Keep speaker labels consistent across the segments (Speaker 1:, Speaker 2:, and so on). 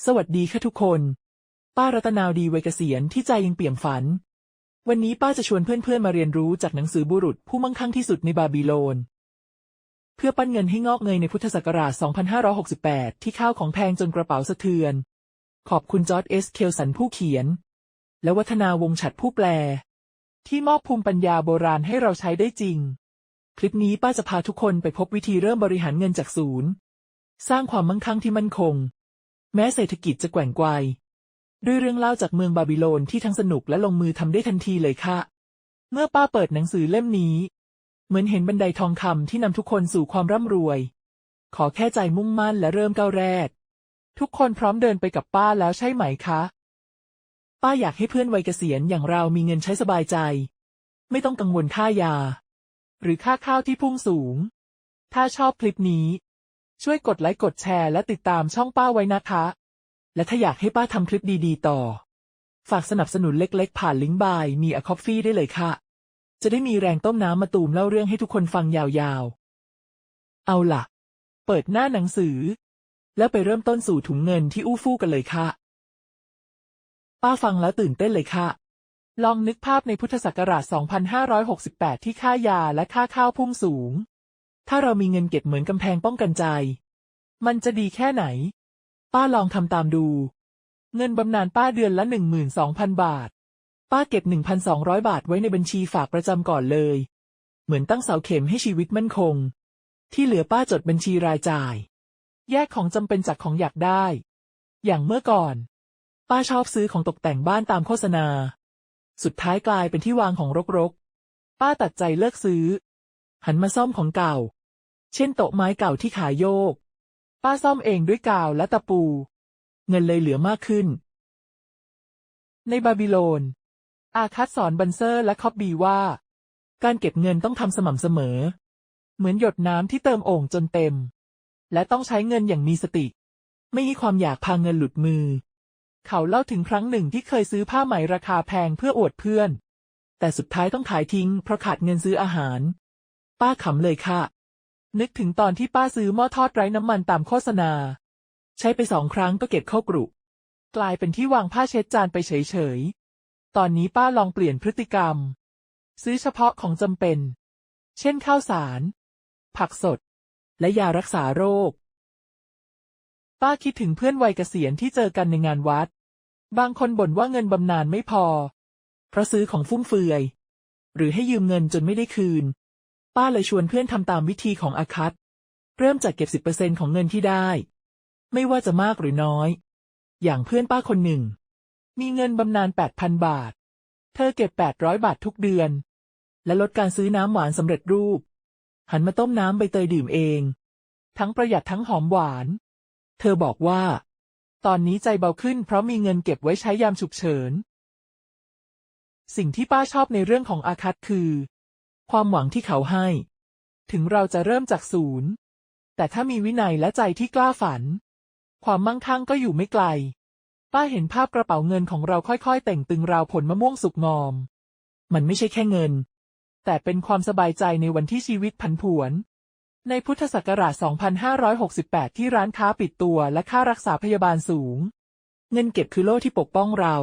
Speaker 1: สวัสดีค่ะทุกคนป้ารัตนาวดีวัยเกษียณที่ใจยังเปี่ยมฝันวันนี้ป้าจะชวนเพื่อนๆมาเรียนรู้จากหนังสือบุรุษผู้มั่งคั่งที่สุดในบาบิโลนเพื่อปั้นเงินให้งอกเงยในพุทธศักราช 2568 ที่ข้าวของแพงจนกระเป๋าสะเทือนขอบคุณจอร์จ เอส เคลสันผู้เขียนและวัฒนาวงศ์ฉัตรผู้แปลที่มอบภูมิปัญญาโบราณให้เราใช้ได้จริงคลิปนี้ป้าจะพาทุกคนไปพบวิธีเริ่มบริหารเงินจากศูนย์สร้างความมั่งคั่งที่มั่นคงแม้เศรษฐกิจจะแกว่งไกวด้วยเรื่องเล่าจากเมืองบาบิโลนที่ทั้งสนุกและลงมือทำได้ทันทีเลยค่ะเมื่อป้าเปิดหนังสือเล่มนี้เหมือนเห็นบันไดทองคำที่นำทุกคนสู่ความร่ำรวยขอแค่ใจมุ่งมั่นและเริ่มก้าวแรกทุกคนพร้อมเดินไปกับป้าแล้วใช่ไหมคะป้าอยากให้เพื่อนวัยเกษียณอย่างเรามีเงินใช้สบายใจไม่ต้องกังวลค่ายาหรือค่าข้าวที่พุ่งสูงถ้าชอบคลิปนี้ช่วยกดไลค์กดแชร์และติดตามช่องป้าไว้นะคะและถ้าอยากให้ป้าทำคลิปดีๆต่อฝากสนับสนุนเล็กๆผ่านลิงก์บายมีอะคอฟฟี่ได้เลยค่ะจะได้มีแรงต้มน้ำมะตูมเล่าเรื่องให้ทุกคนฟังยาวๆเอาล่ะเปิดหน้าหนังสือแล้วไปเริ่มต้นสู่ถุงเงินที่อู้ฟู่กันเลยค่ะป้าฟังแล้วตื่นเต้นเลยค่ะลองนึกภาพในพุทธศักราช 2568 ที่ค่ายาและค่าข้าวพุ่งสูงถ้าเรามีเงินเก็บเหมือนกำแพงป้องกันใจมันจะดีแค่ไหนป้าลองทำตามดูเงินบำนาญป้าเดือนละ 12,000 บาทป้าเก็บ 1,200 บาทไว้ในบัญชีฝากประจำก่อนเลยเหมือนตั้งเสาเข็มให้ชีวิตมั่นคงที่เหลือป้าจดบัญชีรายจ่ายแยกของจำเป็นจากของอยากได้อย่างเมื่อก่อนป้าชอบซื้อของตกแต่งบ้านตามโฆษณาสุดท้ายกลายเป็นที่วางของรกๆป้าตัดใจเลิกซื้อหันมาซ่อมของเก่าเช่นโต๊ะไม้เก่าที่ขาโยกป้าซ่อมเองด้วยกาวและตะปูเงินเลยเหลือมากขึ้นในบาบิโลนอาคัสสอนบันเซอร์และคอบบีว่าการเก็บเงินต้องทำสม่ำเสมอเหมือนหยดน้ำที่เติมโอ่งจนเต็มและต้องใช้เงินอย่างมีสติไม่มีความอยากพาเงินหลุดมือเขาเล่าถึงครั้งหนึ่งที่เคยซื้อผ้าไหมราคาแพงเพื่ออวดเพื่อนแต่สุดท้ายต้องขายทิ้งเพราะขาดเงินซื้ออาหารป้าขำเลยค่ะนึกถึงตอนที่ป้าซื้อหม้อทอดไร้น้ำมันตามโฆษณาใช้ไป2 ครั้งก็เก็บเข้ากรุกลายเป็นที่วางผ้าเช็ดจานไปเฉยๆตอนนี้ป้าลองเปลี่ยนพฤติกรรมซื้อเฉพาะของจำเป็นเช่นข้าวสารผักสดและยารักษาโรคป้าคิดถึงเพื่อนวัยเกษียณที่เจอกันในงานวัดบางคนบ่นว่าเงินบำนาญไม่พอเพราะซื้อของฟุ่มเฟือยหรือให้ยืมเงินจนไม่ได้คืนป้าเลยชวนเพื่อนทำตามวิธีของอาคัตเริ่มจากเก็บ 10% ของเงินที่ได้ไม่ว่าจะมากหรือน้อยอย่างเพื่อนป้าคนหนึ่งมีเงินบำนาญ 8,000 บาทเธอเก็บ 800 บาททุกเดือนและลดการซื้อน้ำหวานสำเร็จรูปหันมาต้มน้ำใบเตยดื่มเองทั้งประหยัดทั้งหอมหวานเธอบอกว่าตอนนี้ใจเบาขึ้นเพราะมีเงินเก็บไว้ใช้ยามฉุกเฉินสิ่งที่ป้าชอบในเรื่องของอาคัตคือความหวังที่เขาให้ถึงเราจะเริ่มจากศูนย์แต่ถ้ามีวินัยและใจที่กล้าฝันความมั่งคั่งก็อยู่ไม่ไกลป้าเห็นภาพกระเป๋าเงินของเราค่อยๆแต่งตึงราวผลมะม่วงสุกงอมมันไม่ใช่แค่เงินแต่เป็นความสบายใจในวันที่ชีวิตผันผวนในพุทธศักราช 2568 ที่ร้านค้าปิดตัวและค่ารักษาพยาบาลสูงเงินเก็บคือโล่ที่ปกป้องเรา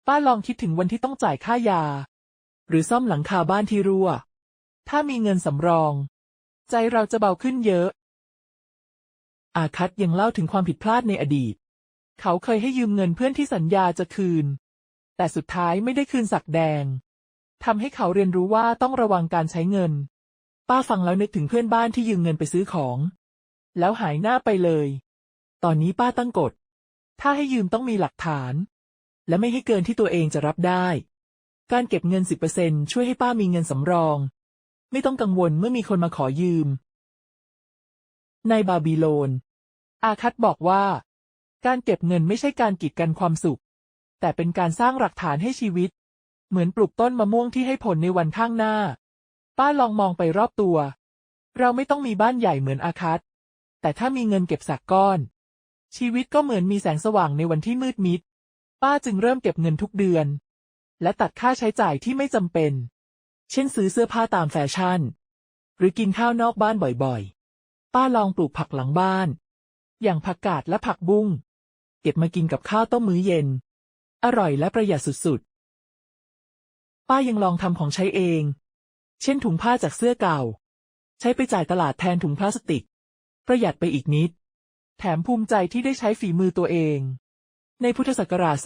Speaker 1: ป้าลองคิดถึงวันที่ต้องจ่ายค่ายาหรือซ่อมหลังคาบ้านที่รั่วถ้ามีเงินสำรองใจเราจะเบาขึ้นเยอะอาคัตยังเล่าถึงความผิดพลาดในอดีตเขาเคยให้ยืมเงินเพื่อนที่สัญญาจะคืนแต่สุดท้ายไม่ได้คืนสักแดงทำให้เขาเรียนรู้ว่าต้องระวังการใช้เงินป้าฟังแล้วนึกถึงเพื่อนบ้านที่ยืมเงินไปซื้อของแล้วหายหน้าไปเลยตอนนี้ป้าตั้งกฎถ้าให้ยืมต้องมีหลักฐานและไม่ให้เกินที่ตัวเองจะรับได้การเก็บเงิน 10% ช่วยให้ป้ามีเงินสำรองไม่ต้องกังวลเมื่อมีคนมาขอยืมในบาบิโลนอาคัตบอกว่าการเก็บเงินไม่ใช่การกีดกันความสุขแต่เป็นการสร้างหลักฐานให้ชีวิตเหมือนปลูกต้นมะม่วงที่ให้ผลในวันข้างหน้าป้าลองมองไปรอบตัวเราไม่ต้องมีบ้านใหญ่เหมือนอาคัตแต่ถ้ามีเงินเก็บสักก้อนชีวิตก็เหมือนมีแสงสว่างในวันที่มืดมิดป้าจึงเริ่มเก็บเงินทุกเดือนและตัดค่าใช้จ่ายที่ไม่จำเป็นเช่นซื้อเสื้อผ้าตามแฟชั่นหรือกินข้าวนอกบ้านบ่อยๆป้าลองปลูกผักหลังบ้านอย่างผักกาดและผักบุ้ง เก็บมากินกับข้าวต้มมื้อเย็นอร่อยและประหยัดสุดๆป้ายังลองทำของใช้เองเช่นถุงผ้าจากเสื้อเก่าใช้ไปจ่ายตลาดแทนถุงพลาสติกประหยัดไปอีกนิดแถมภูมิใจที่ได้ใช้ฝีมือตัวเองในพุทธศักราช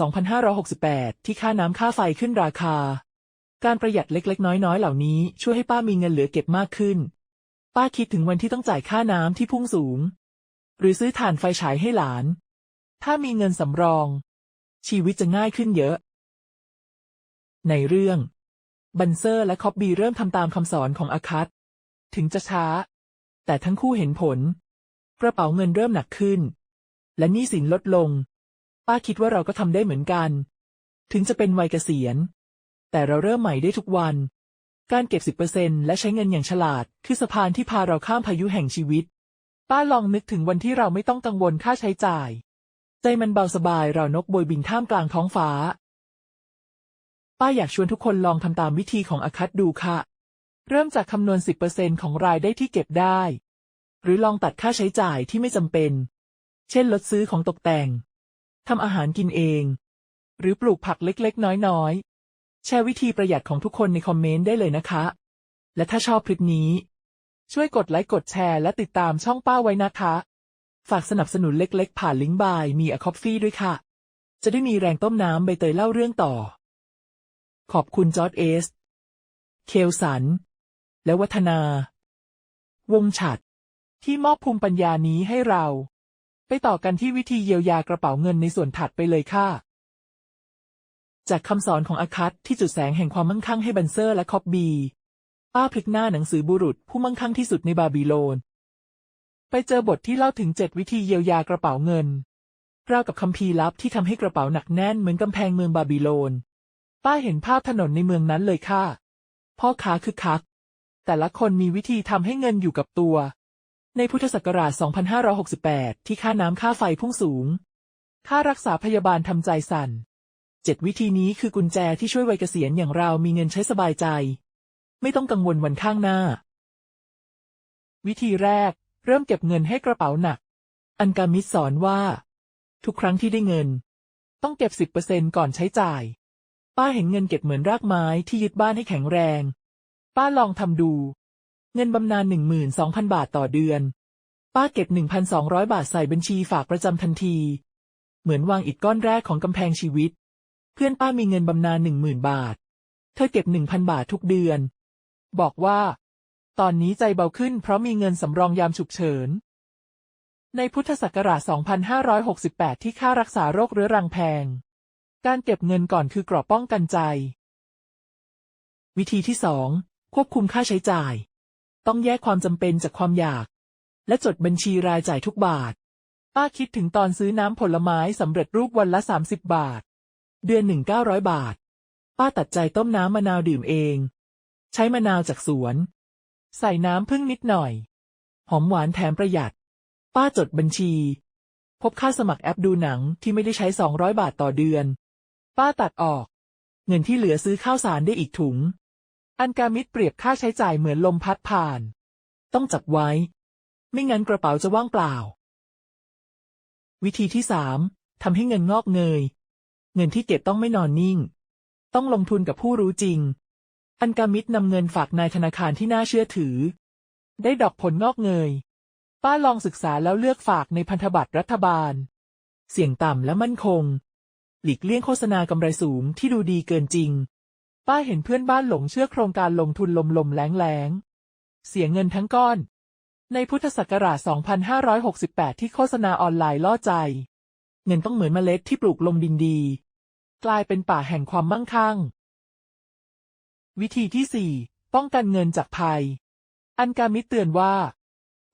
Speaker 1: 2568 ที่ค่าน้ำค่าไฟขึ้นราคาการประหยัดเล็กๆน้อยๆเหล่านี้ช่วยให้ป้ามีเงินเหลือเก็บมากขึ้นป้าคิดถึงวันที่ต้องจ่ายค่าน้ำที่พุ่งสูงหรือซื้อถ่านไฟฉายให้หลานถ้ามีเงินสำรองชีวิตจะง่ายขึ้นเยอะในเรื่องบันเซอร์และคอบบีเริ่มทำตามคำสอนของอาคัตถึงจะช้าแต่ทั้งคู่เห็นผลกระเป๋าเงินเริ่มหนักขึ้นและหนี้สินลดลงป้าคิดว่าเราก็ทำได้เหมือนกันถึงจะเป็นวัยเกษียณแต่เราเริ่มใหม่ได้ทุกวันการเก็บ 10% และใช้เงินอย่างฉลาดคือสะพานที่พาเราข้ามพายุแห่งชีวิตป้าลองนึกถึงวันที่เราไม่ต้องกังวลค่าใช้จ่ายใจมันเบาสบายเรานกโบยบินท่ามกลางท้องฟ้าป้าอยากชวนทุกคนลองทำตามวิธีของอาคัตดูค่ะเริ่มจากคำนวณ 10% ของรายได้ที่เก็บได้หรือลองตัดค่าใช้จ่ายที่ไม่จำเป็นเช่นลดซื้อของตกแต่งทำอาหารกินเองหรือปลูกผักเล็กๆน้อยๆแชร์วิธีประหยัดของทุกคนในคอมเมนต์ได้เลยนะคะและถ้าชอบคลิปนี้ช่วยกดไลค์กดแชร์และติดตามช่องป้าไว้นะคะฝากสนับสนุนเล็กๆผ่านลิงก์บายมีอะคอฟฟี่ด้วยค่ะจะได้มีแรงต้มน้ำใบเตยเล่าเรื่องต่อขอบคุณจอร์จเอสเคลสันและวัฒนาวงศ์ฉัตรที่มอบภูมิปัญญานี้ให้เราไปต่อกันที่วิธีเยียวยากระเป๋าเงินในส่วนถัดไปเลยค่ะจากคำสอนของอาคัตที่จุดแสงแห่งความมั่งคั่งให้บันเซอร์และคอบบีป้าพลิกหน้าหนังสือบุรุษผู้มั่งคั่งที่สุดในบาบิโลนไปเจอบทที่เล่าถึง7วิธีเยียวยากระเป๋าเงินราวกับคัมภีร์ลับที่ทำให้กระเป๋าหนักแน่นเหมือนกำแพงเมืองบาบิโลนป้าเห็นภาพถนนในเมืองนั้นเลยค่ะพ่อค้าคึกคักแต่ละคนมีวิธีทำให้เงินอยู่กับตัวในพุทธศักราช 2568 ที่ค่าน้ำค่าไฟพุ่งสูงค่ารักษาพยาบาลทำใจสั่น7วิธีนี้คือกุญแจที่ช่วยวัยเกษียณอย่างเรามีเงินใช้สบายใจไม่ต้องกังวลวันข้างหน้าวิธีแรกเริ่มเก็บเงินให้กระเป๋าหนักอันกามิสสอนว่าทุกครั้งที่ได้เงินต้องเก็บ 10% ก่อนใช้จ่ายป้าเห็นเงินเก็บเหมือนรากไม้ที่ยึดบ้านให้แข็งแรงป้าลองทำดูเงินบำนาญ 12,000 บาทต่อเดือนป้าเก็บ 1,200 บาทใส่บัญชีฝากประจำทันทีเหมือนวางอิฐก้อนแรกของกำแพงชีวิตเพื่อนป้ามีเงินบำนาญ 10,000 บาทเธอเก็บ 1,000 บาททุกเดือนบอกว่าตอนนี้ใจเบาขึ้นเพราะมีเงินสำรองยามฉุกเฉินในพุทธศักราช 2568 ที่ค่ารักษาโรคเรื้อรังแพงการเก็บเงินก่อนคือเกราะป้องกันใจวิธีที่ 2 ควบคุมค่าใช้จ่ายต้องแยกความจำเป็นจากความอยากและจดบัญชีรายจ่ายทุกบาทป้าคิดถึงตอนซื้อน้ำผลไม้สำเร็จรูปวันละ30 บาทเดือนหนึ่ง900 บาทป้าตัดใจต้มน้ำมะนาวดื่มเองใช้มะนาวจากสวนใส่น้ำผึ้งนิดหน่อยหอมหวานแถมประหยัดป้าจดบัญชีพบค่าสมัครแอปดูหนังที่ไม่ได้ใช้200 บาทต่อเดือนป้าตัดออกเงินที่เหลือซื้อข้าวสารได้อีกถุงอันกามิตรเปรียบค่าใช้จ่ายเหมือนลมพัดผ่านต้องจับไว้ไม่งั้นกระเป๋าจะว่างเปล่าวิธีที่ 3 ทำให้เงินงอกเงยเงินที่เก็บต้องไม่นอนนิ่งต้องลงทุนกับผู้รู้จริงอันกามิตรนำเงินฝากในธนาคารที่น่าเชื่อถือได้ดอกผลงอกเงยป้าลองศึกษาแล้วเลือกฝากในพันธบัตรรัฐบาลเสี่ยงต่ำและมั่นคงหลีกเลี่ยงโฆษณากำไรสูงที่ดูดีเกินจริงป้าเห็นเพื่อนบ้านหลงเชื่อโครงการลงทุนลมๆแล้งๆเสียเงินทั้งก้อนในพุทธศักราช 2568 ที่โฆษณาออนไลน์ล่อใจเงินต้องเหมือนเมล็ดที่ปลูกลงดินดีกลายเป็นป่าแห่งความมั่งคั่งวิธีที่ 4 ป้องกันเงินจากภัยอันกามิตรเตือนว่า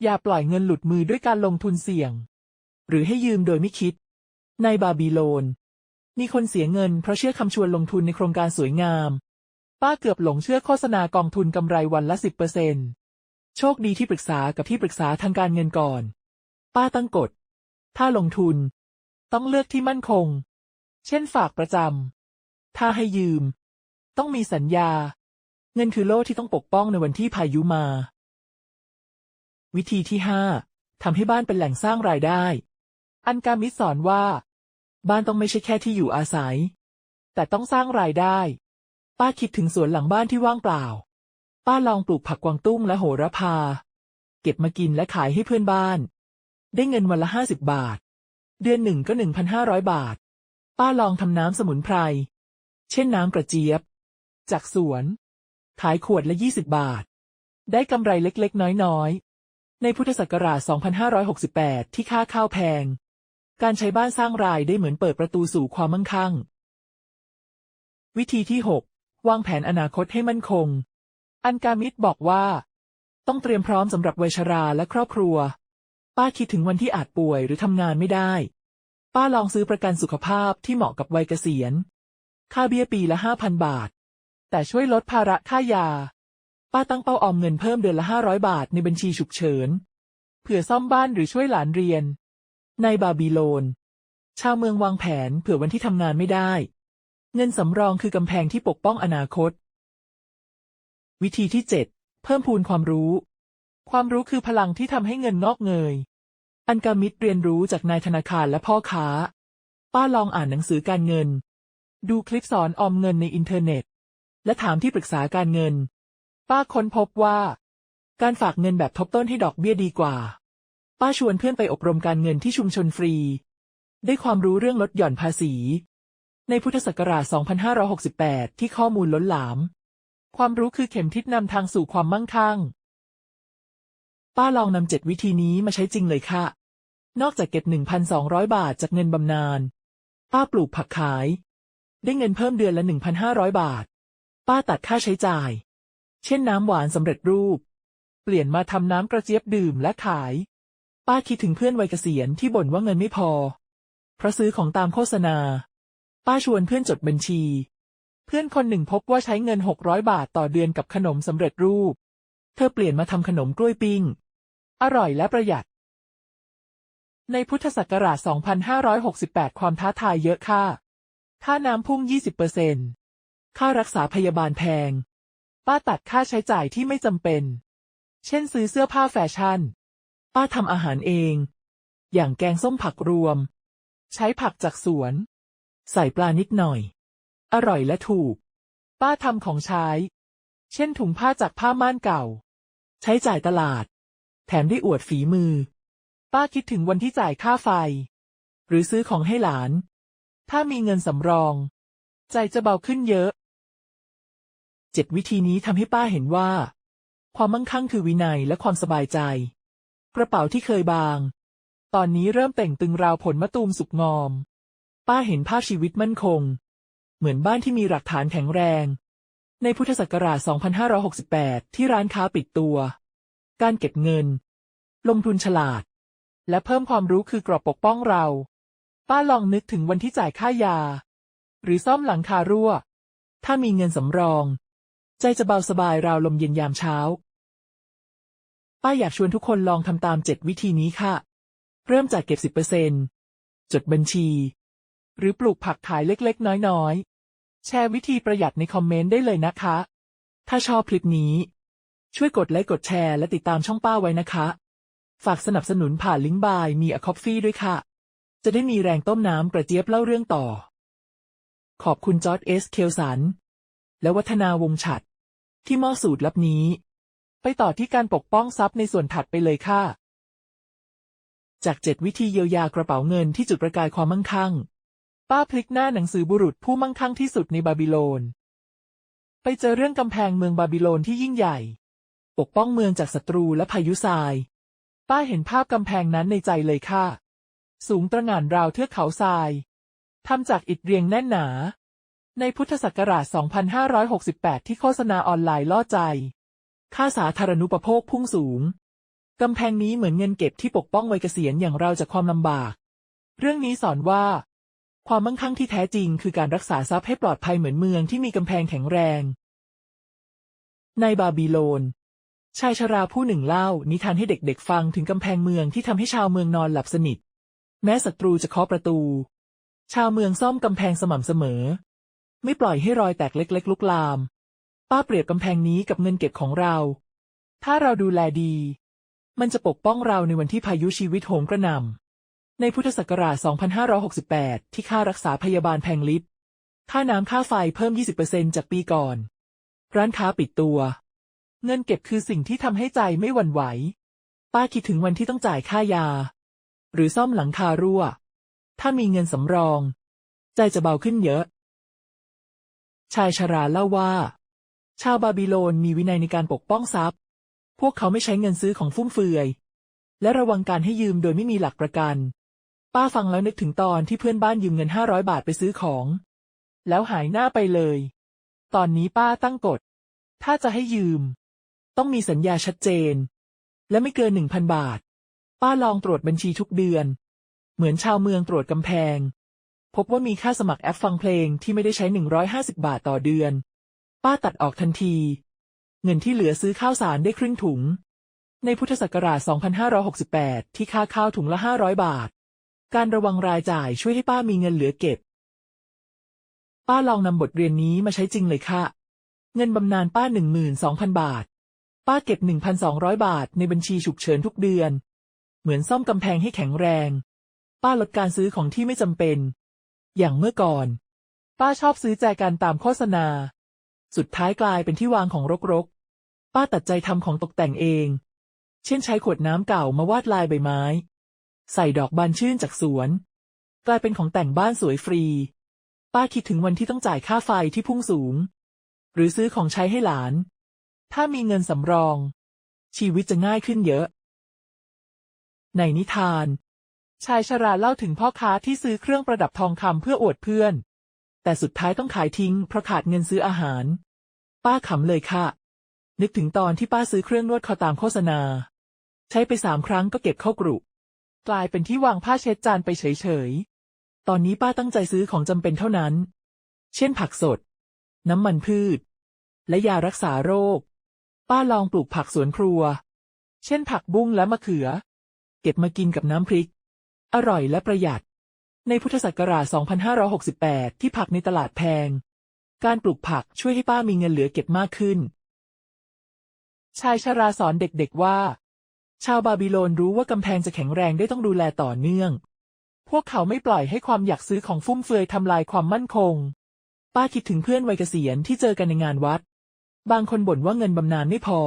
Speaker 1: อย่าปล่อยเงินหลุดมือด้วยการลงทุนเสี่ยงหรือให้ยืมโดยไม่คิดในบาบิโลนมีคนเสียเงินเพราะเชื่อคำชวนลงทุนในโครงการสวยงามป้าเกือบหลงเชื่อโฆษณากองทุนกำไรวันละ 10% โชคดีที่ปรึกษากับที่ปรึกษาทางการเงินก่อนป้าตั้งกฎถ้าลงทุนต้องเลือกที่มั่นคงเช่นฝากประจำถ้าให้ยืมต้องมีสัญญาเงินคือโล่ที่ต้องปกป้องในวันที่พายุมาวิธีที่ 5 ทำให้บ้านเป็นแหล่งสร้างรายได้อันกามิตรสอนว่า บ้านต้องไม่ใช่แค่ที่อยู่อาศัยแต่ต้องสร้างรายได้ป้าคิดถึงสวนหลังบ้านที่ว่างเปล่าป้าลองปลูกผักกวางตุ้งและโหระพาเก็บมากินและขายให้เพื่อนบ้านได้เงินวันละ50 บาทเดือนหนึ่งก็1,500 บาทป้าลองทำน้ำสมุนไพรเช่นน้ำกระเจี๊ยบจากสวนขายขวดละ20 บาทได้กำไรเล็กๆน้อยๆในพุทธศักราช2568ที่ค่าข้าวแพงการใช้บ้านสร้างรายได้เหมือนเปิดประตูสู่ความมั่งคั่งวิธีที่6วางแผนอนาคตให้มั่นคงอันกามิดบอกว่าต้องเตรียมพร้อมสำหรับวัยชราและครอบครัวป้าคิดถึงวันที่อาจป่วยหรือทำงานไม่ได้ป้าลองซื้อประกันสุขภาพที่เหมาะกับวัยเกษียณค่าเบี้ยปีละ5,000 บาทแต่ช่วยลดภาระค่ายาป้าตั้งเป้าออมเงินเพิ่มเดือนละ500 บาทในบัญชีฉุกเฉินเผื่อซ่อมบ้านหรือช่วยหลานเรียนในบาบิโลนชาวเมืองวางแผนเผื่อวันที่ทำงานไม่ได้เงินสำรองคือกำแพงที่ปกป้องอนาคตวิธีที่7เพิ่มพูนความรู้ความรู้คือพลังที่ทำให้เงินงอกเงยอันกามิดเรียนรู้จากนายธนาคารและพ่อค้าป้าลองอ่านหนังสือการเงินดูคลิปสอนออมเงินในอินเทอร์เน็ตและถามที่ปรึกษาการเงินป้าค้นพบว่าการฝากเงินแบบทบต้นให้ดอกเบี้ยดีกว่าป้าชวนเพื่อนไปอบรมการเงินที่ชุมชนฟรีได้ความรู้เรื่องลดหย่อนภาษีในพุทธศักราช2568ที่ข้อมูลล้นหลามความรู้คือเข็มทิศนำทางสู่ความมั่งคั่งป้าลองนำ7วิธีนี้มาใช้จริงเลยค่ะนอกจากเก็บ 1,200 บาทจากเงินบำนาญป้าปลูกผักขายได้เงินเพิ่มเดือนละ1,500 บาทป้าตัดค่าใช้จ่ายเช่นน้ำหวานสำเร็จรูปเปลี่ยนมาทำน้ำกระเจี๊ยบดื่มและขายป้าคิดถึงเพื่อนวัยเกษียณที่บ่นว่าเงินไม่พอเพราะซื้อของตามโฆษณาป้าชวนเพื่อนจดบัญชีเพื่อนคนหนึ่งพบว่าใช้เงิน600 บาทต่อเดือนกับขนมสำเร็จรูปเธอเปลี่ยนมาทำขนมกล้วยปิ้งอร่อยและประหยัดในพุทธศักราช2568ความท้าทายเยอะค่ะค่าน้ำพุ่ง 20% ค่ารักษาพยาบาลแพงป้าตัดค่าใช้จ่ายที่ไม่จำเป็นเช่นซื้อเสื้อผ้าแฟชั่นป้าทำอาหารเองอย่างแกงส้มผักรวมใช้ผักจากสวนใส่ปลานิดหน่อยอร่อยและถูกป้าทำของใช้เช่นถุงผ้าจากผ้าม่านเก่าใช้จ่ายตลาดแถมได้อวดฝีมือป้าคิดถึงวันที่จ่ายค่าไฟหรือซื้อของให้หลานถ้ามีเงินสำรองใจจะเบาขึ้นเยอะ7วิธีนี้ทำให้ป้าเห็นว่าความมั่งคั่งคือวินัยและความสบายใจกระเป๋าที่เคยบางตอนนี้เริ่มแต่งตึงราวผลมะตูมสุกงอมป้าเห็นภาพชีวิตมั่นคงเหมือนบ้านที่มีหลักฐานแข็งแรงในพุทธศักราช2568ที่ร้านค้าปิดตัวการเก็บเงินลงทุนฉลาดและเพิ่มความรู้คือกรอบปกป้องเราป้าลองนึกถึงวันที่จ่ายค่ายาหรือซ่อมหลังคารั่วถ้ามีเงินสำรองใจจะเบาสบายราวลมเย็นยามเช้าป้าอยากชวนทุกคนลองทำตาม7วิธีนี้ค่ะเริ่มจากเก็บ 10% จดบัญชีหรือปลูกผักขายเล็กๆน้อยๆแชร์วิธีประหยัดในคอมเมนต์ได้เลยนะคะถ้าชอบคลิปนี้ช่วยกดไลค์กดแชร์และติดตามช่องป้าไว้นะคะฝากสนับสนุนผ่านลิงก์บายมีอะคอฟฟี่ด้วยค่ะจะได้มีแรงต้มน้ำกระเจี๊ยบเล่าเรื่องต่อขอบคุณจอร์จ เคลสันและวัฒนาวงศ์ฉัตรที่มอบสูตรลับนี้ไปต่อที่การปกป้องทรัพย์ในส่วนถัดไปเลยค่ะจาก7วิธีเยียวยากระเป๋าเงินที่จุดประกายความมั่งคั่งป้าพลิกหน้าหนังสือบุรุษผู้มั่งคั่งที่สุดในบาบิโลนไปเจอเรื่องกำแพงเมืองบาบิโลนที่ยิ่งใหญ่ปกป้องเมืองจากศัตรูและพายุทรายป้าเห็นภาพกำแพงนั้นในใจเลยค่ะสูงตระหง่านราวเทือกเขาทรายทำจากอิฐเรียงแน่นหนาในพุทธศักราช2568ที่โฆษณาออนไลน์ล่อใจค่าสาธารณูปโภคพุ่งสูงกำแพงนี้เหมือนเงินเก็บที่ปกป้องวัยเกษียณอย่างเราจากความลำบากเรื่องนี้สอนว่าความมั่งคั่งที่แท้จริงคือการรักษาทรัพย์ให้ปลอดภัยเหมือนเมืองที่มีกำแพงแข็งแรงในบาบิโลนชายชราผู้หนึ่งเล่านิทานให้เด็กๆฟังถึงกำแพงเมืองที่ทำให้ชาวเมืองนอนหลับสนิทแม้ศัตรูจะเคาะประตูชาวเมืองซ่อมกำแพงสม่ำเสมอไม่ปล่อยให้รอยแตกเล็กๆลุกลามป้าเปรียบกำแพงนี้กับเงินเก็บของเราถ้าเราดูแลดีมันจะปกป้องเราในวันที่พายุชีวิตโหมกระหน่ำ ในพุทธศักราช 2568 ที่ค่ารักษาพยาบาลแพงลิบค่าน้ำค่าไฟเพิ่ม 20% จากปีก่อน ร้านค้าปิดตัว เงินเก็บคือสิ่งที่ทำให้ใจไม่หวั่นไหว ป้าคิดถึงวันที่ต้องจ่ายค่ายา หรือซ่อมหลังคารั่ว ถ้ามีเงินสำรอง ใจจะเบาขึ้นเยอะ ชายชราเล่าว่า ชาวบาบิโลนมีวินัยในการปกป้องทรัพย์ พวกเขาไม่ใช้เงินซื้อของฟุ่มเฟือย และระวังการให้ยืมโดยไม่มีหลักประกัน ป้าฟังแล้วนึกถึงตอนที่เพื่อนบ้านยืมเงิน500 บาทไปซื้อของ แล้วหายหน้าไปเลย ตอนนี้ป้าตั้งกฎ ถ้าจะให้ยืม ต้องมีสัญญาชัดเจน และไม่เกิน 1,000 บาท ป้าลองตรวจบัญชีทุกเดือน เหมือนชาวเมืองตรวจกำแพง พบว่ามีค่าสมัครแอปฟังเพลงที่ไม่ได้ใช้150 บาทต่อเดือน ป้าตัดออกทันที เงินที่เหลือซื้อข้าวสารได้ครึ่งถุง ในพุทธศักราช 2568 ที่ค่าข้าวถุงละ500 บาท การระวังรายจ่ายช่วยให้ป้ามีเงินเหลือเก็บ ป้าลองนำบทเรียนนี้มาใช้จริงเลยค่ะ เงินบำนาญป้า 12,000 บาท ป้าเก็บ 1,200 บาทในบัญชีฉุกเฉินทุกเดือน เหมือนซ่อมกำแพงให้แข็งแรง ป้าลดการซื้อของที่ไม่จำเป็น อย่างเมื่อก่อน ป้าชอบซื้อแจกันตามโฆษณา สุดท้ายกลายเป็นที่วางของรกๆ ป้าตัดใจทำของตกแต่งเอง เช่นใช้ขวดน้ำเก่ามาวาดลายใบไม้ ใส่ดอกบานชื่นจากสวน กลายเป็นของแต่งบ้านสวยฟรี ป้าคิดถึงวันที่ต้องจ่ายค่าไฟที่พุ่งสูง หรือซื้อของใช้ให้หลาน ถ้ามีเงินสำรอง ชีวิตจะง่ายขึ้นเยอะ ในนิทาน ชายชราเล่าถึงพ่อค้าที่ซื้อเครื่องประดับทองคำเพื่ออวดเพื่อน แต่สุดท้ายต้องขายทิ้งเพราะขาดเงินซื้ออาหาร ป้าขำเลยค่ะ นึกถึงตอนที่ป้าซื้อเครื่องนวดคอตามโฆษณา ใช้ไป3 ครั้งก็เก็บเข้ากรุกลายเป็นที่วางผ้าเช็ดจานไปเฉยๆ ตอนนี้ป้าตั้งใจซื้อของจำเป็นเท่านั้น เช่นผักสด น้ำมันพืช และยารักษาโรค ป้าลองปลูกผักสวนครัว เช่นผักบุ้งและมะเขือ เก็บมากินกับน้ำพริก อร่อยและประหยัด ในพุทธศักราช 2568 ที่ผักในตลาดแพง การปลูกผักช่วยให้ป้ามีเงินเหลือเก็บมากขึ้น ชายชราสอนเด็กๆว่า ชาวบาบิโลนรู้ว่ากำแพงจะแข็งแรงได้ต้องดูแลต่อเนื่อง พวกเขาไม่ปล่อยให้ความอยากซื้อของฟุ่มเฟือยทำลายความมั่นคง ป้าคิดถึงเพื่อนวัยเกษียณที่เจอกันในงานวัด บางคนบ่นว่าเงินบำนาญไม่พอ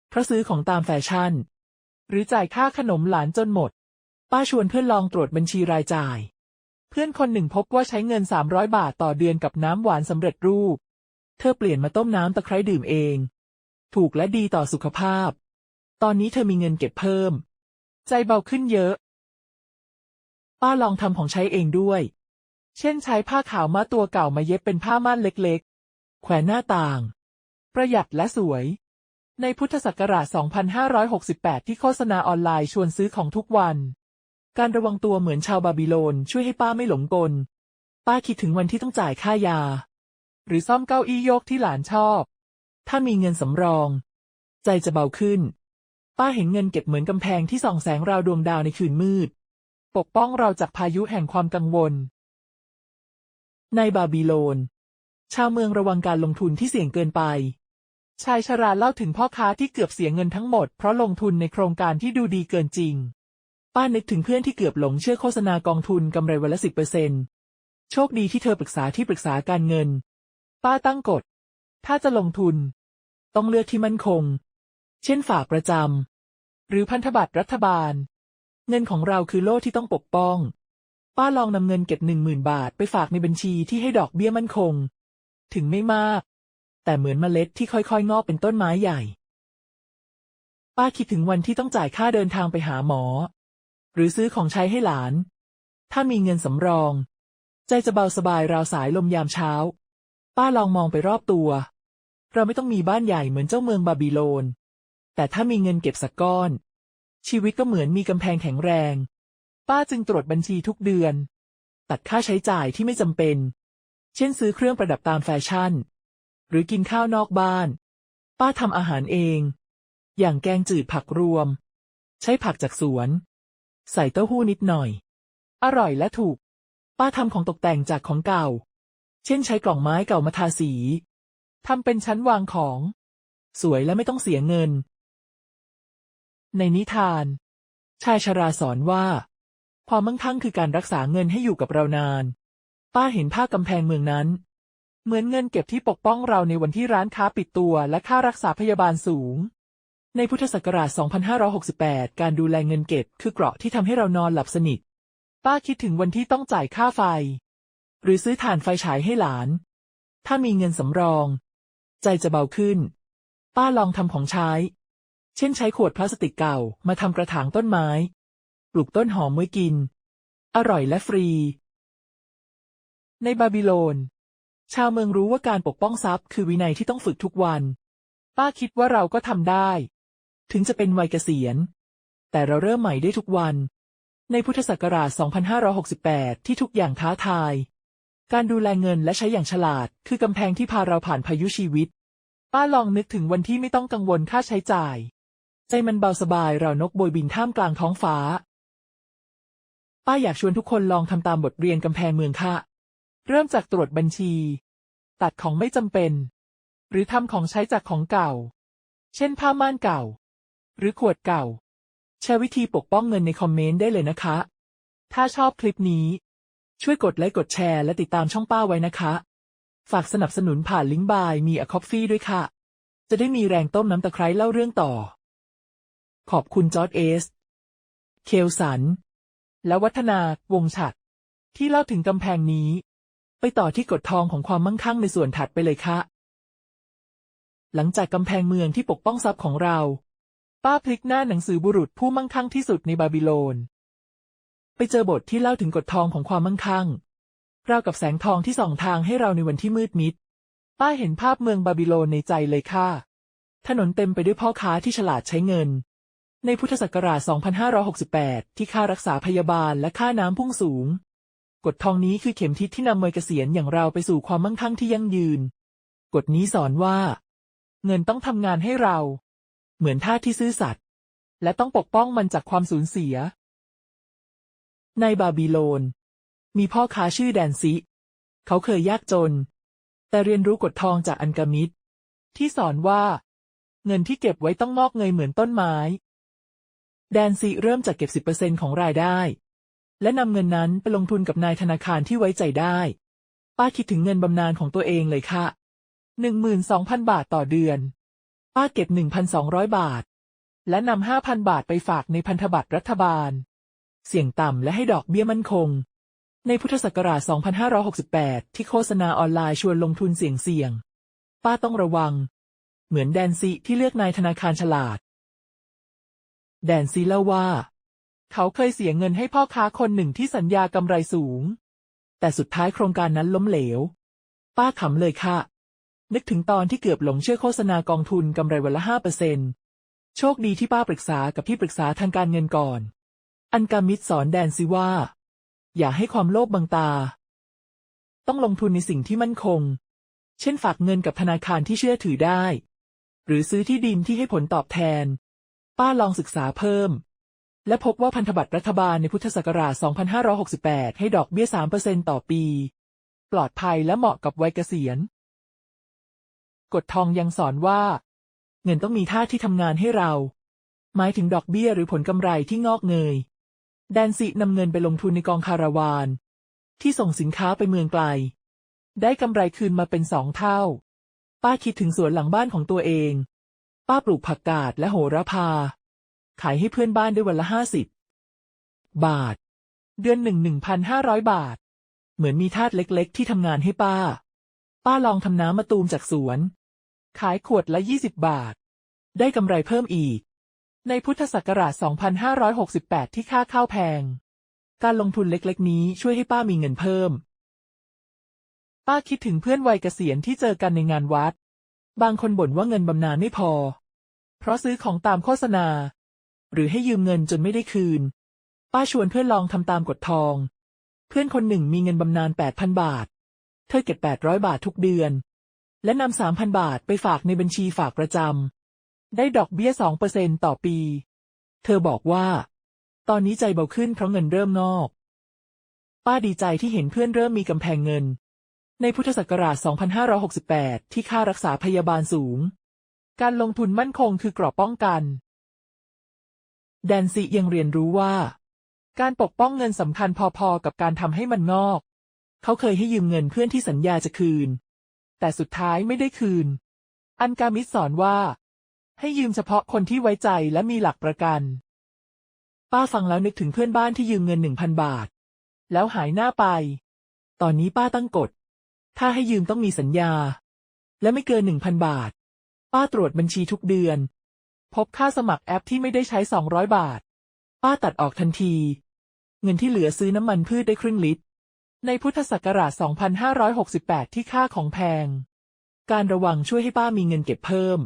Speaker 1: เพราะซื้อของตามแฟชั่น หรือจ่ายค่าขนมหลานจนหมด ป้าชวนเพื่อนลองตรวจบัญชีรายจ่าย เพื่อนคนหนึ่งพบว่าใช้เงิน300 บาทต่อเดือนกับน้ำหวานสำเร็จรูป เธอเปลี่ยนมาต้มน้ำตะไคร้ดื่มเอง ถูกและดีต่อสุขภาพ ตอนนี้เธอมีเงินเก็บเพิ่ม ใจเบาขึ้นเยอะ ป้าลองทำของใช้เองด้วย เช่นใช้ผ้าขาวม้าตัวเก่ามาเย็บเป็นผ้าม่านเล็กๆ แขวนหน้าต่าง ประหยัดและสวย ในพุทธศักราช 2568 ที่โฆษณาออนไลน์ชวนซื้อของทุกวัน การระวังตัวเหมือนชาวบาบิโลนช่วยให้ป้าไม่หลงกล ป้าคิดถึงวันที่ต้องจ่ายค่ายา หรือซ่อมเก้าอี้โยกที่หลานชอบ ถ้ามีเงินสำรอง ใจจะเบาขึ้น ป้าเห็นเงินเก็บเหมือนกำแพงที่ส่องแสงราวดวงดาวในคืนมืด ปกป้องเราจากพายุแห่งความกังวล ในบาบิโลน ชาวเมืองระวังการลงทุนที่เสี่ยงเกินไป ชายชราเล่าถึงพ่อค้าที่เกือบเสียเงินทั้งหมดเพราะลงทุนในโครงการที่ดูดีเกินจริง ป้านึกถึงเพื่อนที่เกือบหลงเชื่อโฆษณากองทุนกำไรวันละ 10% โชคดีที่เธอปรึกษาที่ปรึกษาการเงิน ป้าตั้งกฎ ถ้าจะลงทุน ต้องเลือกที่มั่นคง เช่นฝากประจำ หรือพันธบัตรรัฐบาล เงินของเราคือโล่ที่ต้องปกป้อง ป้าลองนำเงินเก็บ 10,000 บาทไปฝากในบัญชีที่ให้ดอกเบี้ยมั่นคง ถึงไม่มาก แต่เหมือนเมล็ดที่ค่อยๆงอกเป็นต้นไม้ใหญ่ ป้าคิดถึงวันที่ต้องจ่ายค่าเดินทางไปหาหมอ หรือซื้อของใช้ให้หลาน ถ้ามีเงินสำรอง ใจจะเบาสบายราวสายลมยามเช้า ป้าลองมองไปรอบตัว เราไม่ต้องมีบ้านใหญ่เหมือนเจ้าเมืองบาบิโลน แต่ถ้ามีเงินเก็บสักก้อน ชีวิตก็เหมือนมีกำแพงแข็งแรง ป้าจึงตรวจบัญชีทุกเดือน ตัดค่าใช้จ่ายที่ไม่จำเป็น เช่นซื้อเครื่องประดับตามแฟชั่น หรือกินข้าวนอกบ้าน ป้าทำอาหารเอง อย่างแกงจืดผักรวม ใช้ผักจากสวน ใส่เต้าหู้นิดหน่อย อร่อยและถูก ป้าทำของตกแต่งจากของเก่า เช่นใช้กล่องไม้เก่ามาทาสี ทำเป็นชั้นวางของ สวยและไม่ต้องเสียเงิน ในนิทาน ชายชราสอนว่า ความมั่งคั่งคือการรักษาเงินให้อยู่กับเรานานป้าเห็นภาพกำแพงเมืองนั้นเหมือนเงินเก็บที่ปกป้องเราในวันที่ร้านค้าปิดตัวและค่ารักษาพยาบาลสูงในพุทธศักราช 2568 การดูแลเงินเก็บคือเกราะที่ทำให้เรานอนหลับสนิทป้าคิดถึงวันที่ต้องจ่ายค่าไฟหรือซื้อถ่านไฟฉายให้หลานถ้ามีเงินสำรองใจจะเบาขึ้นป้าลองทำของใช้เช่นใช้ขวดพลาสติกเก่ามาทำกระถางต้นไม้ปลูกต้นหอมไว้กินอร่อยและฟรีในบาบิโลนชาวเมืองรู้ว่าการปกป้องทรัพย์คือวินัยที่ต้องฝึกทุกวันป้าคิดว่าเราก็ทำได้ถึงจะเป็นวัยเกษียณแต่เราเริ่มใหม่ได้ทุกวันในพุทธศักราช 2568 ที่ทุกอย่างท้าทายการดูแลเงินและใช้อย่างฉลาดคือกำแพงที่พาเราผ่านพายุชีวิตป้าลองนึกถึงวันที่ไม่ต้องกังวลค่าใช้จ่ายใจมันเบาสบายเรานกโบยบินท่ามกลางท้องฟ้าป้าอยากชวนทุกคนลองทำตามบทเรียนกำแพงเมืองค่ะเริ่มจากตรวจบัญชีตัดของไม่จำเป็นหรือทำของใช้จากของเก่าเช่นผ้าม่านเก่าหรือขวดเก่าแชร์วิธีปกป้องเงินในคอมเมนต์ได้เลยนะคะถ้าชอบคลิปนี้ช่วยกดไลค์กดแชร์และติดตามช่องป้าไว้นะคะฝากสนับสนุนผ่านลิงก์บายมีอะคอฟฟี่ด้วยค่ะจะได้มีแรงต้มน้ำตะไคร้เล่าเรื่องต่อขอบคุณจอร์จเอสเคลสันและวัฒนาวงศ์ฉัตรที่เล่าถึงกำแพงนี้ไปต่อที่กฎทองของความมั่งคั่งในส่วนถัดไปเลยค่ะหลังจากกำแพงเมืองที่ปกป้องทรัพย์ของเราป้าพลิกหน้าหนังสือบุรุษผู้มั่งคั่งที่สุดในบาบิโลนไปเจอบทที่เล่าถึงกฎทองของความมั่งคั่งราวกับแสงทองที่ส่องทางให้เราในวันที่มืดมิดป้าเห็นภาพเมืองบาบิโลนในใจเลยค่ะถนนเต็มไปด้วยพ่อค้าที่ฉลาดใช้เงินในพุทธศักราช 2568 ที่ค่ารักษาพยาบาลและค่าน้ำพุ่งสูงกฎทองนี้คือเข็มทิศที่นำวัยเกษียณอย่างเราไปสู่ความมั่งคั่งที่ยั่งยืนกฎนี้สอนว่าเงินต้องทำงานให้เราเหมือนทาสที่ซื่อสัตย์และต้องปกป้องมันจากความสูญเสียในบาบิโลนมีพ่อค้าชื่อแดนซิเขาเคยยากจนแต่เรียนรู้กฎทองจากอันกามิดที่สอนว่าเงินที่เก็บไว้ต้องงอกเงยเหมือนต้นไม้แดนซิเริ่มจากเก็บ 10% ของรายได้และนำเงินนั้นไปลงทุนกับนายธนาคารที่ไว้ใจได้ป้าคิดถึงเงินบำนาญของตัวเองเลยค่ะ 12,000 บาทต่อเดือนป้าเก็บ 1,200 บาทและนำ 5,000 บาทไปฝากในพันธบัตรรัฐบาลเสี่ยงต่ำและให้ดอกเบี้ยมั่นคงในพุทธศักราช 2568 ที่โฆษณาออนไลน์ชวนลงทุนเสี่ยงป้าต้องระวังเหมือนแดนซิที่เลือกนายธนาคารฉลาดแดนซิเล่าว่าเขาเคยเสียเงินให้พ่อค้าคนหนึ่งที่สัญญากำไรสูงแต่สุดท้ายโครงการนั้นล้มเหลวป้าขำเลยค่ะนึกถึงตอนที่เกือบหลงเชื่อโฆษณากองทุนกำไรวันละ 5% โชคดีที่ป้าปรึกษากับที่ปรึกษาทางการเงินก่อนอันกามิดสอนแดนซิว่าอย่าให้ความโลภบังตาต้องลงทุนในสิ่งที่มั่นคงเช่นฝากเงินกับธนาคารที่เชื่อถือได้หรือซื้อที่ดินที่ให้ผลตอบแทนป้าลองศึกษาเพิ่มและพบว่าพันธบัตรรัฐบาลในพุทธศักราช 2568 ให้ดอกเบี้ย 3% ต่อปีปลอดภัยและเหมาะกับวัยเกษียณกฎทองยังสอนว่าเงินต้องมีท่าที่ทำงานให้เราหมายถึงดอกเบี้ยหรือผลกำไรที่งอกเงยแดนซินำเงินไปลงทุนในกองคาราวานที่ส่งสินค้าไปเมืองไกลได้กำไรคืนมาเป็น2 เท่าป้าคิดถึงสวนหลังบ้านของตัวเองป้าปลูกผักกาดและโหระพาขายให้เพื่อนบ้านด้วยวันละ 50 บาทเดือนหนึ่ง 1,500 บาทเหมือนมีทาสเล็กๆที่ทำงานให้ป้าลองทำน้ำมะตูมจากสวนขายขวดละ 20 บาทได้กำไรเพิ่มอีกในพุทธศักราช 2568 ที่ค่าข้าวแพงการลงทุนเล็กๆนี้ช่วยให้ป้ามีเงินเพิ่มป้าคิดถึงเพื่อนวัยเกษียณที่เจอกันในงานวัดบางคนบ่นว่าเงินบำนาญไม่พอเพราะซื้อของตามโฆษณาหรือให้ยืมเงินจนไม่ได้คืนป้าชวนเพื่อนลองทำตามกฎทองเพื่อนคนหนึ่งมีเงินบำนาญ 8,000 บาทเธอเก็บ 800 บาททุกเดือนและนำ 3,000 บาทไปฝากในบัญชีฝากประจำได้ดอกเบี้ย 2% ต่อปีเธอบอกว่าตอนนี้ใจเบาขึ้นเพราะเงินเริ่มงอกป้าดีใจที่เห็นเพื่อนเริ่มมีกำแพงเงินในพุทธศักราช 2568 ที่ค่ารักษาพยาบาลสูงการลงทุนมั่นคงคือเกราะป้องกันแดนซิยังเรียนรู้ว่า การปกป้องเงินสำคัญพอๆกับการทำให้มันงอก เขาเคยให้ยืมเงินเพื่อนที่สัญญาจะคืน แต่สุดท้ายไม่ได้คืน อันกามิดสอนว่า ให้ยืมเฉพาะคนที่ไว้ใจและมีหลักประกัน ป้าฟังแล้วนึกถึงเพื่อนบ้านที่ยืมเงิน1,000 บาท แล้วหายหน้าไป ตอนนี้ป้าตั้งกฎ ถ้าให้ยืมต้องมีสัญญา และไม่เกิน1,000 บาท ป้าตรวจบัญชีทุกเดือน พบค่าสมัครแอปที่ไม่ได้ใช้200 บาท ป้าตัดออกทันที เงินที่เหลือซื้อน้ำมันพืชได้ครึ่งลิตร ในพุทธศักราช 2568 ที่ค่าของแพง การระวังช่วยให้ป้ามีเงินเก็บเพิ่ม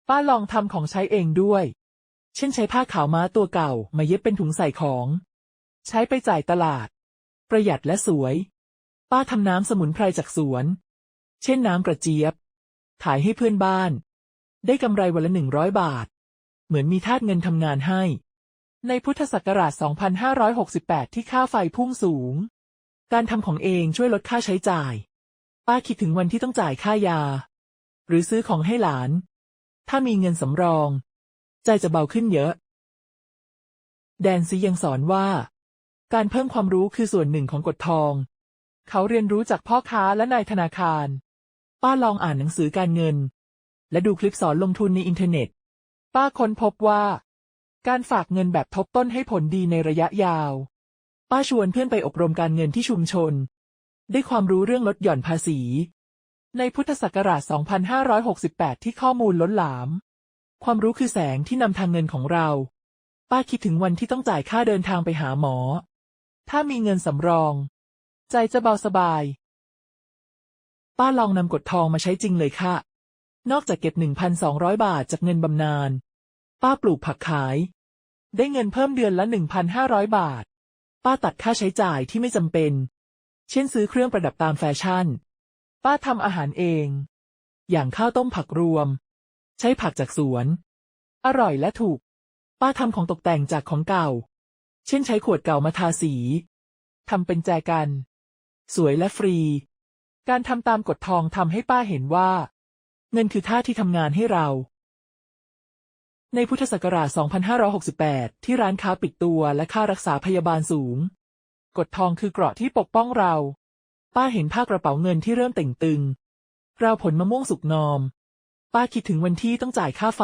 Speaker 1: ป้าลองทำของใช้เองด้วย เช่นใช้ผ้าขาวม้าตัวเก่ามาเย็บเป็นถุงใส่ของ ใช้ไปจ่ายตลาด ประหยัดและสวย ป้าทำน้ำสมุนไพรจากสวน เช่นน้ำกระเจี๊ยบ ขายให้เพื่อนบ้าน ได้กำไรวันละ100 บาท เหมือนมีทาสเงินทำงานให้ ในพุทธศักราช 2568 ที่ค่าไฟพุ่งสูง การทำของเองช่วยลดค่าใช้จ่าย ป้าคิดถึงวันที่ต้องจ่ายค่ายา หรือซื้อของให้หลาน ถ้ามีเงินสำรอง ใจจะเบาขึ้นเยอะ แดนซียังสอนว่า การเพิ่มความรู้คือส่วนหนึ่งของกฎทอง เขาเรียนรู้จากพ่อค้าและนายธนาคาร ป้าลองอ่านหนังสือการเงิน และดูคลิปสอนลงทุนในอินเทอร์เน็ต ป้าค้นพบว่า การฝากเงินแบบทบต้นให้ผลดีในระยะยาว ป้าชวนเพื่อนไปอบรมการเงินที่ชุมชน ได้ความรู้เรื่องลดหย่อนภาษี ในพุทธศักราช 2568 ที่ข้อมูลล้นหลาม ความรู้คือแสงที่นำทางเงินของเรา ป้าคิดถึงวันที่ต้องจ่ายค่าเดินทางไปหาหมอ ถ้ามีเงินสำรอง ใจจะเบาสบาย ป้าลองนำกฎทองมาใช้จริงเลยค่ะ นอกจากเก็บ 1,200 บาทจากเงินบำนาญ ป้าปลูกผักขาย ได้เงินเพิ่มเดือนละ 1,500 บาท ป้าตัดค่าใช้จ่ายที่ไม่จำเป็น เช่นซื้อเครื่องประดับตามแฟชั่น ป้าทำอาหารเอง อย่างข้าวต้มผักรวม ใช้ผักจากสวน อร่อยและถูก ป้าทำของตกแต่งจากของเก่า เช่นใช้ขวดเก่ามาทาสี ทำเป็นแจกัน สวยและฟรี การทำตามกฎทองทำให้ป้าเห็นว่า เงินคือท่าที่ทำงานให้เรา ในพุทธศักราช 2568 ที่ร้านค้าปิดตัวและค่ารักษาพยาบาลสูง กฎทองคือเกราะที่ปกป้องเรา ป้าเห็นภาพกระเป๋าเงินที่เริ่มเต่งตึง ราวผลมะม่วงสุกงอม ป้าคิดถึงวันที่ต้องจ่ายค่าไฟ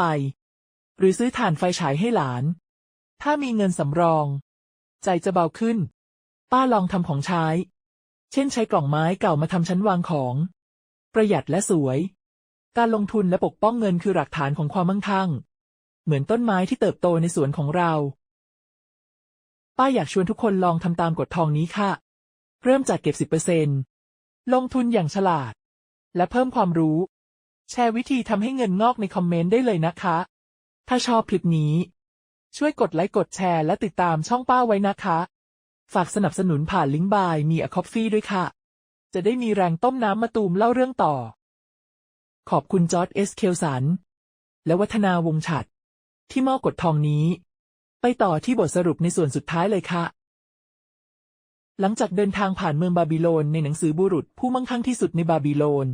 Speaker 1: หรือซื้อถ่านไฟฉายให้หลาน ถ้ามีเงินสำรอง ใจจะเบาขึ้น ป้าลองทำของใช้ เช่นใช้กล่องไม้เก่ามาทำชั้นวางของ ประหยัดและสวย การลงทุนและปกป้องเงินคือหลักฐานของความมั่งคั่ง เหมือนต้นไม้ที่เติบโตในสวนของเรา ป้าอยากชวนทุกคนลองทำตามกฎทองนี้ค่ะ เริ่มจากเก็บ 10% ลงทุนอย่างฉลาด และเพิ่มความรู้ แชร์วิธีทำให้เงินงอกในคอมเมนต์ได้เลยนะคะ ถ้าชอบคลิปนี้ ช่วยกดไลค์กดแชร์และติดตามช่องป้าไว้นะคะ ฝากสนับสนุนผ่านลิงก์บายมีอะคอฟฟี่ด้วยค่ะ จะได้มีแรงต้มน้ำมะตูมเล่าเรื่องต่อ ขอบคุณจอร์จ เอส เคลสัน และวัฒนาวงศ์ฉัตรที่มอบกฎทองนี้ ไปต่อที่บทสรุปในส่วนสุดท้ายเลยค่ะ หลังจากเดินทางผ่านเมืองบาบิโลนในหนังสือบุรุษผู้มั่งคั่งที่สุดในบาบิโลน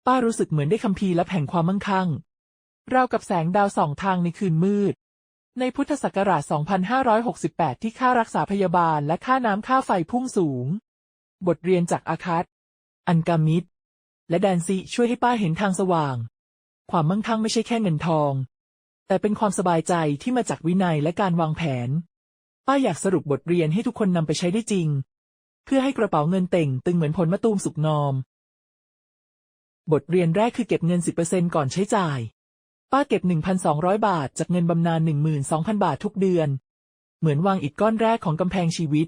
Speaker 1: ป้ารู้สึกเหมือนได้คัมภีร์ลับแห่งความมั่งคั่ง ราวกับแสงดาวส่องทางในคืนมืด ในพุทธศักราช 2568 ที่ค่ารักษาพยาบาลและค่าน้ำค่าไฟพุ่งสูง บทเรียนจากอาคัต อันกามิด และแดนซีช่วยให้ป้าเห็นทางสว่าง ความมั่งคั่งไม่ใช่แค่เงินทอง แต่เป็นความสบายใจที่มาจากวินัยและการวางแผน ป้าอยากสรุปบทเรียนให้ทุกคนนำไปใช้ได้จริง เพื่อให้กระเป๋าเงินเต่งตึงเหมือนผลมะตูมสุกงอม บทเรียนแรกคือเก็บเงิน 10% ก่อนใช้จ่าย ป้าเก็บ 1,200 บาทจากเงินบำนาญ 12,000 บาททุกเดือน เหมือนวางอิฐก้อนแรกของกำแพงชีวิต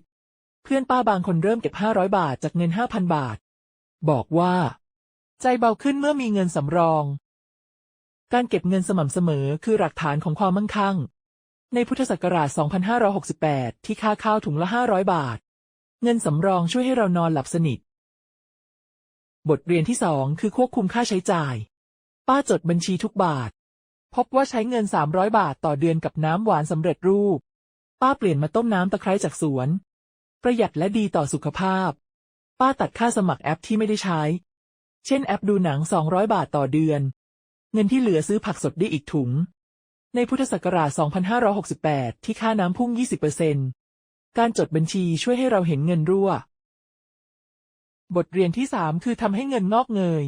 Speaker 1: เพื่อนป้าบางคนเริ่มเก็บ 500 บาทจากเงิน 5,000 บาท บอกว่า ใจเบาขึ้นเมื่อมีเงินสำรอง การเก็บเงินสม่ำเสมอคือหลักฐานของความมั่งคั่ง ในพุทธศักราช 2568 ที่ค่าข้าวถุงละ 500 บาท เงินสำรองช่วยให้เรานอนหลับสนิท บทเรียนที่ 2 คือควบคุมค่าใช้จ่าย ป้าจดบัญชีทุกบาท พบว่าใช้เงิน 300 บาทต่อเดือนกับน้ำหวานสำเร็จรูป ป้าเปลี่ยนมาต้มน้ำตะไคร้จากสวน ประหยัดและดีต่อสุขภาพ ป้าตัดค่าสมัครแอปที่ไม่ได้ใช้ เช่นแอปดูหนัง 200 บาทต่อเดือน เงินที่เหลือซื้อผักสดได้อีกถุง ในพุทธศักราช 2568 ที่ค่าน้ำพุ่ง 20% การจดบัญชีช่วยให้เราเห็นเงินรั่ว บทเรียนที่ 3 คือทำให้เงินงอกเงย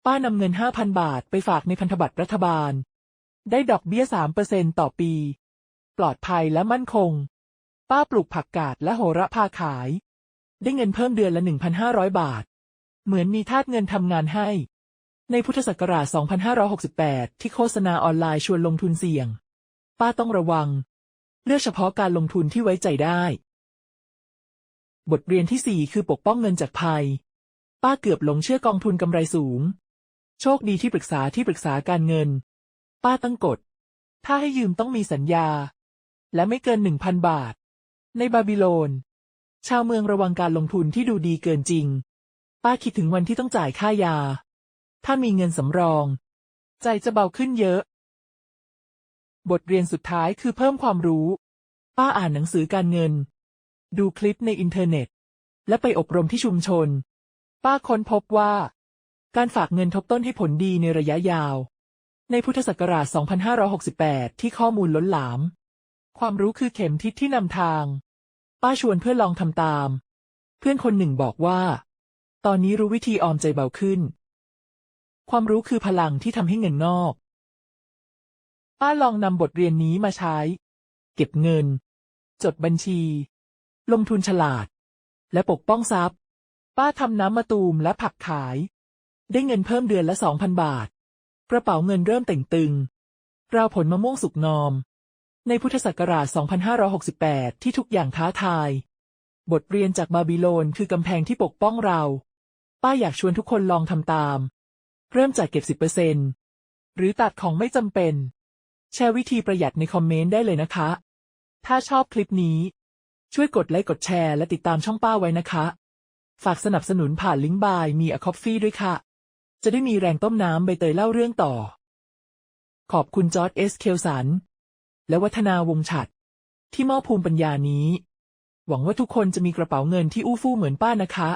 Speaker 1: ป้านำเงิน 5,000 บาทไปฝากในพันธบัตรรัฐบาล ได้ดอกเบี้ย 3% ต่อปี ปลอดภัยและมั่นคง ป้าปลูกผักกาดและโหระพาขาย ได้เงินเพิ่มเดือนละ 1,500 บาท เหมือนมีทาสเงินทำงานให้ ในพุทธศักราช 2568 ที่โฆษณาออนไลน์ชวนลงทุนเสี่ยง ป้าต้องระวัง เลือกเฉพาะการลงทุนที่ไว้ใจได้ บทเรียนที่ 4 คือปกป้องเงินจากภัย ป้าเกือบหลงเชื่อกองทุนกำไรสูง โชคดีที่ปรึกษาการเงิน ป้าตั้งกฎ ถ้าให้ยืมต้องมีสัญญา และไม่เกิน 1,000 บาท ในบาบิโลน ชาวเมืองระวังการลงทุนที่ดูดีเกินจริง ป้าคิดถึงวันที่ต้องจ่ายค่ายา ถ้ามีเงินสำรอง ใจจะเบาขึ้นเยอะ บทเรียนสุดท้ายคือเพิ่มความรู้ ป้าอ่านหนังสือการเงิน ดูคลิปในอินเทอร์เน็ต และไปอบรมที่ชุมชน ป้าค้นพบว่า การฝากเงินทบต้นให้ผลดีในระยะยาว ในพุทธศักราช 2568 ที่ข้อมูลล้นหลาม ความรู้คือเข็มทิศที่นำทาง ป้าชวนเพื่อนลองทำตาม เพื่อนคนหนึ่งบอกว่า ตอนนี้รู้วิธีออมใจเบาขึ้น ความรู้คือพลังที่ทำให้เงินงอก ป้าลองนำบทเรียนนี้มาใช้ เก็บเงิน จดบัญชี ลงทุนฉลาด และปกป้องทรัพย์ ป้าทำน้ำมะตูมและผักขาย ได้เงินเพิ่มเดือนละ 2,000 บาท กระเป๋าเงินเริ่มเต่งตึง ราวผลมะม่วงสุกงอม ในพุทธศักราช 2568 ที่ทุกอย่างท้าทาย บทเรียนจากบาบิโลนคือกำแพงที่ปกป้องเรา ป้าอยากชวนทุกคนลองทำตาม เริ่มจากเก็บ 10% หรือตัดของไม่จำเป็น แชร์วิธีประหยัดในคอมเมนต์ได้เลยนะคะ ถ้าชอบคลิปนี้ ช่วยกดไลค์กดแชร์และติดตามช่องป้าไว้นะคะ ฝากสนับสนุนผ่านลิงก์บายมีอะคอฟฟี่ด้วยค่ะ จะได้มีแรงต้มน้ำใบเตยเล่าเรื่องต่อ ขอบคุณจอร์จเอสเคลสันและวัฒนาวงศ์ฉัตรที่มอบภูมิปัญญานี้ หวังว่าทุกคนจะมีกระเป๋าเงินที่อู้ฟู่เหมือนป้านะคะ